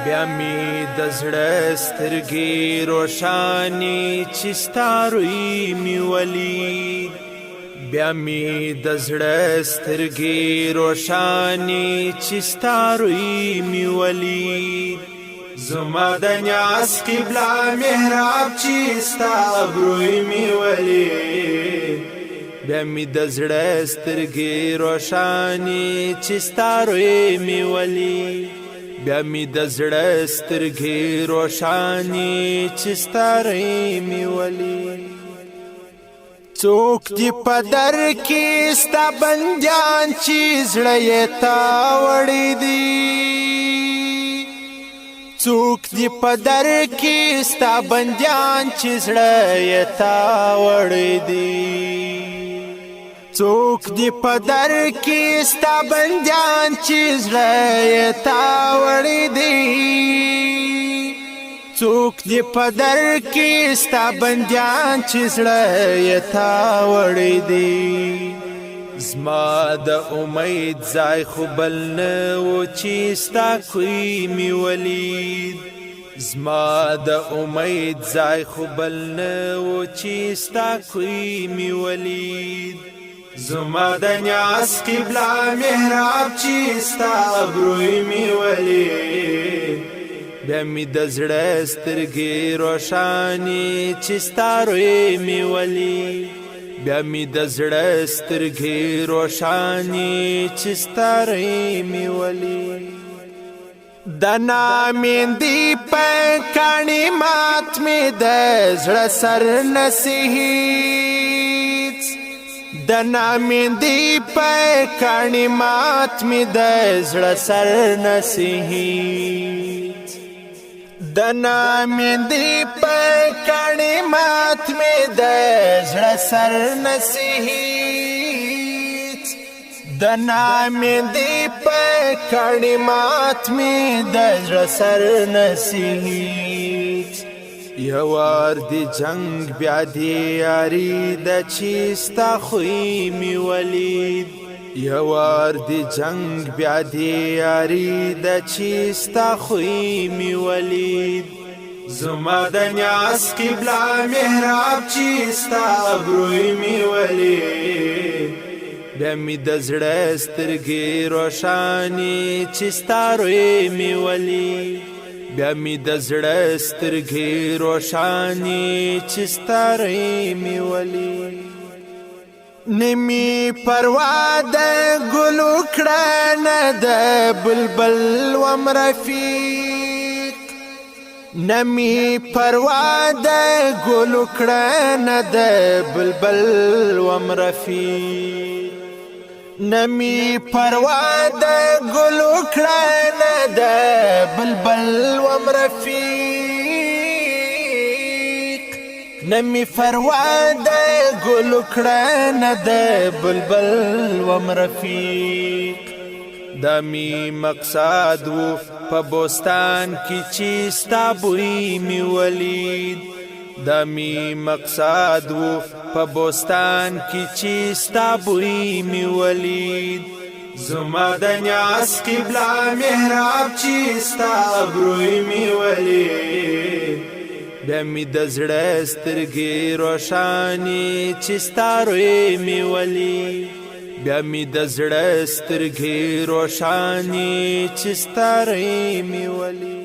بیا می د زړه سترګې روښانې چې ستا روی می ولید بیا می د زړه سترګې روښانې چې ستا روی می ولید زما د نیاز قبله محراب چې ستا روی می ولید بیا می د زړه سترګې روښانې چې ستا روی می ولید بیا می د زړه سترګې روښانې چې ستا روی می ولید څوک دې په در کې ستا بندیان چې زړه یې تاوړی دی څوک دې په در کې ستا بندیان چې زړه یې تاوړی دی څوک دې په در کې ستا بندیان چې زړه یې تاوړی دی څوک دې په در کې ستا بندیان چې زړه یې تاوړی دی زما د امید ځای خو بل نه و چې ستا کوی می ولید زما د امید ځای خو بل نه و چې ستا کوی می ولید زما د نیاز قبله محراب چې ستا روی می ولید بیا می د زړه سترګې روښانې چې ستا روی می ولید بیا می د زړه سترګې روښانې چې ستا روی می ولید د نامیندې په کاڼي مات می د زړه سر نصیحت د نامیندې په کاڼي مات می د زړه سر نصیحت د نامیندې په کاڼي مات می د زړه سر نصیحت د نامیندې په کاڼي مات می د زړه سر نصیحت یو وار دی جنگ بیا دی یاری د چې ستا خوی می ولید یو وار دی جنگ بیا دی یاری د چې ستا خوی می ولید زما د نیاز قبله محراب چې ستا روی می ولید بیا می د زړه سترګې روښانې چې ستا روی می ولید بیا می د زړه سترګې روښانې چې ستا روی می ولید نمی پروا د ګلو کړه نه د بلبل وم رفیق نمی پروا د ګلو کړه نه د بلبل وم رفیق نمی پروا د ګلو کړه نه د بلبل وم رفیق نمی پروا د ګلو کړه نه د بلبل وم رفیق دا می مقصد و په بوستان کې چې ستا بوی می ولید دا می مقصد و په بوستان کې چې ستا بوی می ولید زما د نیاز قبله محراب چې ستا روی می ولید بیا می د زړه سترګې روښانې چې ستا روی می ولید بیا می د زړه سترګې روښانې چې ستا روی می ولید